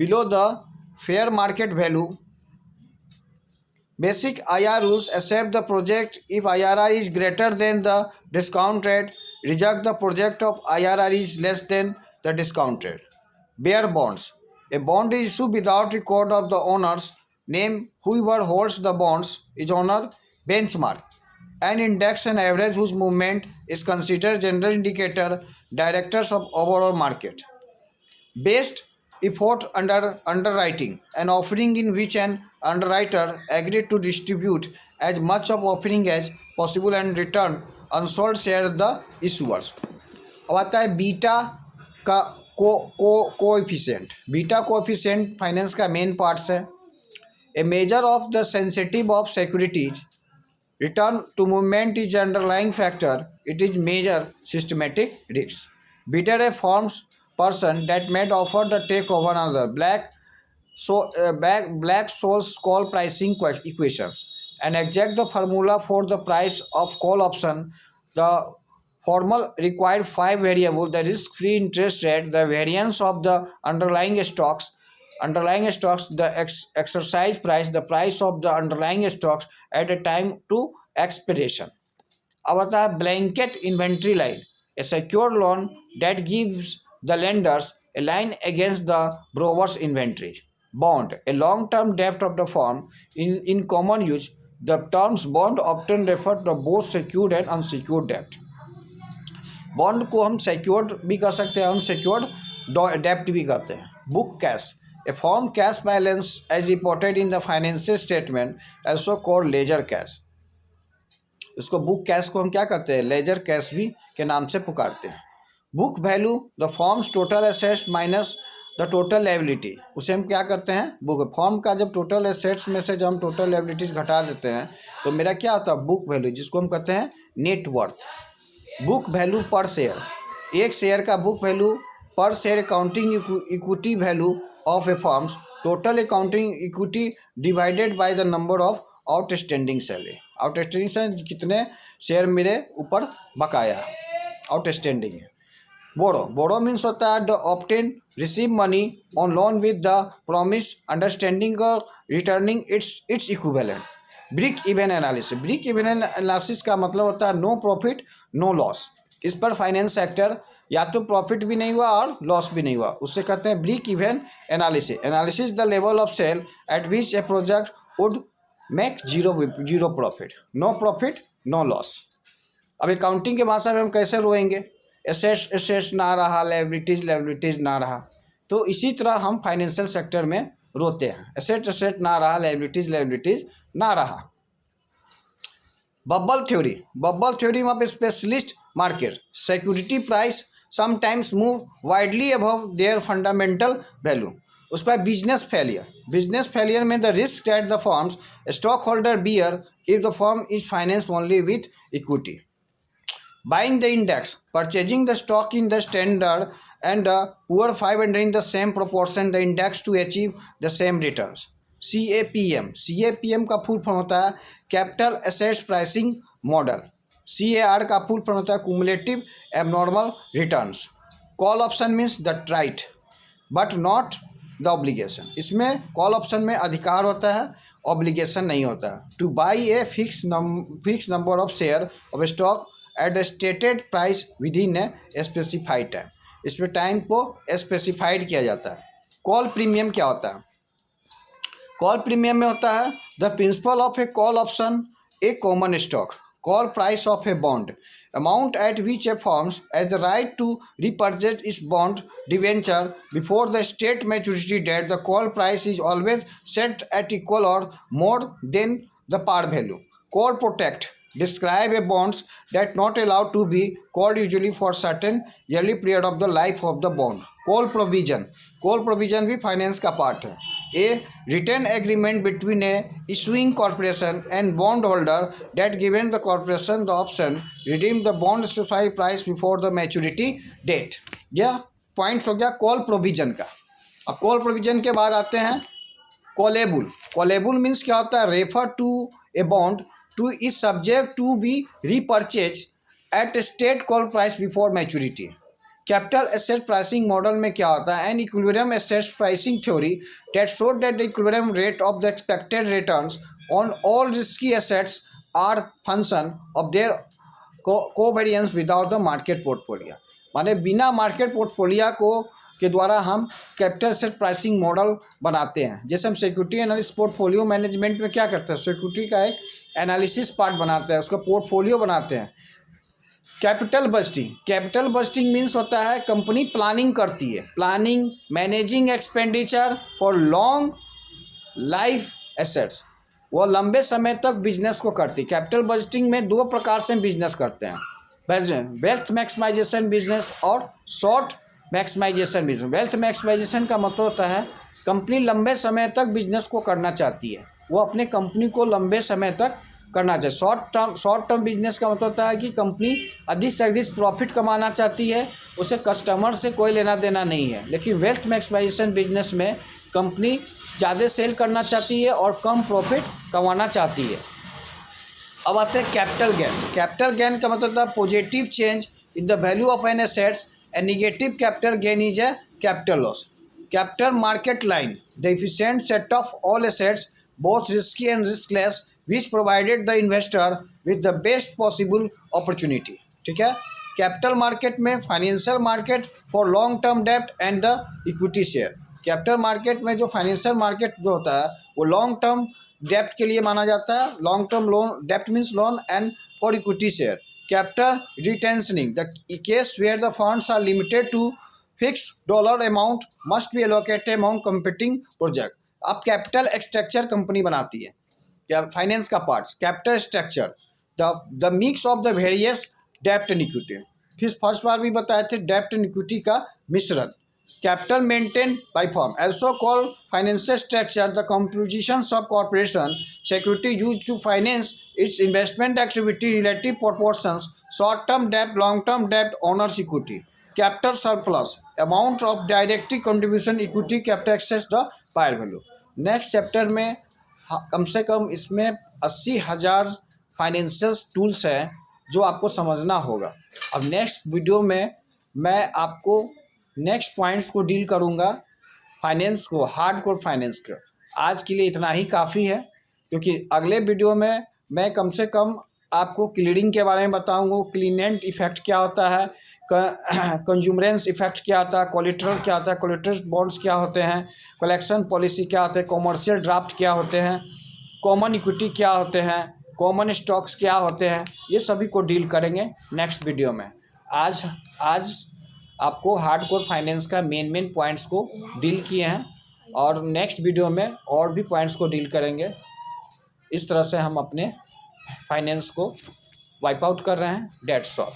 below the fair market value. Basic IR rules: accept the project if IRR is greater than the discount rate, reject the project of IRR is less than the discount rate. Bear bonds: a bond is issued without record of the owner's name. Whoever holds the bonds is owner. Benchmark: an index and average whose movement is considered general indicator directors of overall market. Based effort under underwriting: an offering in which an underwriter agreed to distribute as much of offering as possible and return unsold share the issuers. अब आता है beta का coefficient. Beta coefficient finance का main parts है. A measure of the sensitive of securities. Return to movement is underlying factor. It is major systematic risk. Bidder a firm's person that made offer the take of another. Black Scholes call pricing equations and exact the formula for the price of call option. The formal required 5 variables: the risk-free interest rate, the variance of the underlying stocks, the exercise price, the price of the underlying stocks at a time to expiration. अब आता है blanket inventory line. A secure loan that gives the lenders A line against the ब्रोवर्स inventory. Bond: a long term dept of the firm. In common use the terms bond obtain refer to both secured and unsecured dept. Bond को हम secured भी कर सकते हैं, unsecured डेप्ट भी करते हैं. Book cash: a firm cash balance as reported in the financial statement, also called ledger cash. इसको बुक कैश को हम क्या करते हैं, लेजर कैश भी के नाम से पुकारते हैं. Book value: the forms total assets minus the total liability. उसे हम क्या करते हैं, बुक फॉर्म का जब टोटल एसेट्स में से जब हम टोटल लायबिलिटीज घटा देते हैं तो मेरा क्या होता है, बुक वैल्यू, जिसको हम कहते हैं नेट वर्थ. बुक वैल्यू पर शेयर: एक शेयर का बुक वैल्यू पर share accounting equity value of a firm's total accounting equity divided by the number of outstanding share. Outstanding share कितने शेयर मेरे ऊपर बकाया आउटस्टैंडिंग है. बोरो मीन्स होता है the obtain receive money on loan with the promise understanding or returning its equivalent. Break even analysis: break even analysis का मतलब होता है नो प्रॉफिट नो लॉस. इस पर फाइनेंस सेक्टर या तो प्रॉफिट भी नहीं हुआ और लॉस भी नहीं हुआ, उससे कहते हैं break even analysis. Analysis the level of sale at which a project would make zero profit, no profit no loss. अब अकाउंटिंग के भाषा में हम कैसे रोएंगे, एसेट्स ना रहा, लायबिलिटीज ना रहा. तो इसी तरह हम फाइनेंशियल सेक्टर में रोते हैं, एसेट ना रहा, लायबिलिटीज ना रहा. Bubble theory of specialist market: security price sometimes move widely above their fundamental value. उस पर बिजनेस फेलियर में the risk that the firm's stock holder bear if the firm is financed only with equity. Buying the index: purchasing the stock in the standard and the poor 500 in the same proportion the index to achieve the same returns. CAPM का full form होता है capital assets pricing model. CAR का full form होता है cumulative abnormal returns. Call option means the right but not the obligation. इसमें call option में अधिकार होता है, ऑब्लिगेशन नहीं होता है. Two by a fix number of share of stock at the stated price with in a specified time. इसमें time को स्पेसिफाइड किया जाता है. कॉल प्रीमियम क्या होता है, कॉल प्रीमियम में होता है the principle of A call option A common stock. Call price of a bond: amount at which a firm has the right to repurchase its bond debenture before the state maturity date. The call price is always set at equal or more than the par value. Call protect: describe a bonds that not allowed to be called usually for certain yearly period of the life of the bond. Call provision भी finance का part है. A return agreement between a issuing corporation and bond holder that given the corporation the option redeem the bond specified price before the maturity date. यह points हो गया call provision का. अब call provision के बाद आते हैं कॉलेबुल मीन्स क्या होता है, refer to a bond to is subject to be repurchase at state call price before maturity. Capital asset pricing model में क्या होता है, an equilibrium assets pricing theory that showed that the equilibrium rate of the expected returns on all risky assets are function of their covariance without the market portfolio. माने बिना market portfolio को के द्वारा हम कैपिटल एसेट प्राइसिंग मॉडल बनाते हैं। जैसे हम सिक्योरिटी एनालिसिस पोर्टफोलियो मैनेजमेंट में क्या करते हैं, सिक्योरिटी का एक एनालिसिस पार्ट बनाते हैं, उसका पोर्टफोलियो बनाते हैं। कैपिटल बस्टिंग मीन्स होता है कंपनी प्लानिंग करती है, planning managing expenditure for long life assets, वो लंबे समय तक बिजनेस को करती है। कैपिटल बजटिंग में दो प्रकार से बिजनेस करते हैं, वेल्थ मैक्सिमाइजेशन बिजनेस और short maximisation business. Wealth maximisation का मतलब होता है कंपनी लंबे समय तक बिजनेस को करना चाहती है, वो अपने कंपनी को लंबे समय तक करना चाहिए। शॉर्ट टर्म बिजनेस का मतलब होता है कि कंपनी अधिक से अधिक प्रॉफिट कमाना चाहती है, उसे कस्टमर से कोई लेना देना नहीं है। लेकिन वेल्थ मैक्सिमाइजेशन बिजनेस में कंपनी ज़्यादा सेल करना चाहती है और कम प्रॉफिट कमाना चाहती है। अब आते हैं कैपिटल गेन। कैपिटल गेन का मतलब था positive change in the value of an assets and negative capital gain is a capital loss. Capital market line the efficient set of all assets both risky and riskless which provided the investor with the best possible opportunity। ठीक है, capital market में financial market for long term डेप्ट and the equity share. Capital market में जो financial market जो होता है वो लॉन्ग टर्म डेप्ट के लिए माना जाता है। लॉन्ग टर्म लोन, डेप्ट means loan, and for equity share. Capital rationing the case where the funds are limited to fixed dollar amount must be allocated among competing project. अब कैपिटल स्ट्रक्चर कंपनी बनाती है, finance का parts. Capital structure the mix of the various डेप्ट and equity. फिर first बार भी बताए थे डेप्ट एंड इक्विटी का मिश्रण। Capital maintain by firm also called financial structure the compositions of corporation security used to finance its investment activity relative proportions short term debt long term debt owners equity। capital surplus amount of direct contribution equity capital excess the par value। Next chapter में कम से कम इसमें 80,000 financial tools हैं जो आपको समझना होगा। अब next video में मैं आपको नेक्स्ट पॉइंट्स को डील करूंगा, फाइनेंस को, हार्डकोर फाइनेंस को। आज के लिए इतना ही काफ़ी है, क्योंकि अगले वीडियो में मैं कम से कम आपको क्लीयरिंग के बारे में बताऊंगा। क्लीनेंट इफेक्ट क्या होता है, कंज्यूमरेंस इफेक्ट क्या होता है, कोलेटरल क्या होता है, कोलेटरल बॉन्ड्स क्या होते हैं, कलेक्शन पॉलिसी क्या होते हैं, कॉमर्शियल ड्राफ्ट क्या होते हैं, कॉमन इक्विटी क्या होते हैं, कॉमन स्टॉक्स क्या होते हैं, ये सभी को डील करेंगे नेक्स्ट वीडियो में। आज आपको हार्डकोर फाइनेंस का मेन पॉइंट्स को डील किए हैं, और नेक्स्ट वीडियो में और भी पॉइंट्स को डील करेंगे। इस तरह से हम अपने फाइनेंस को वाइप आउट कर रहे हैं। That's all.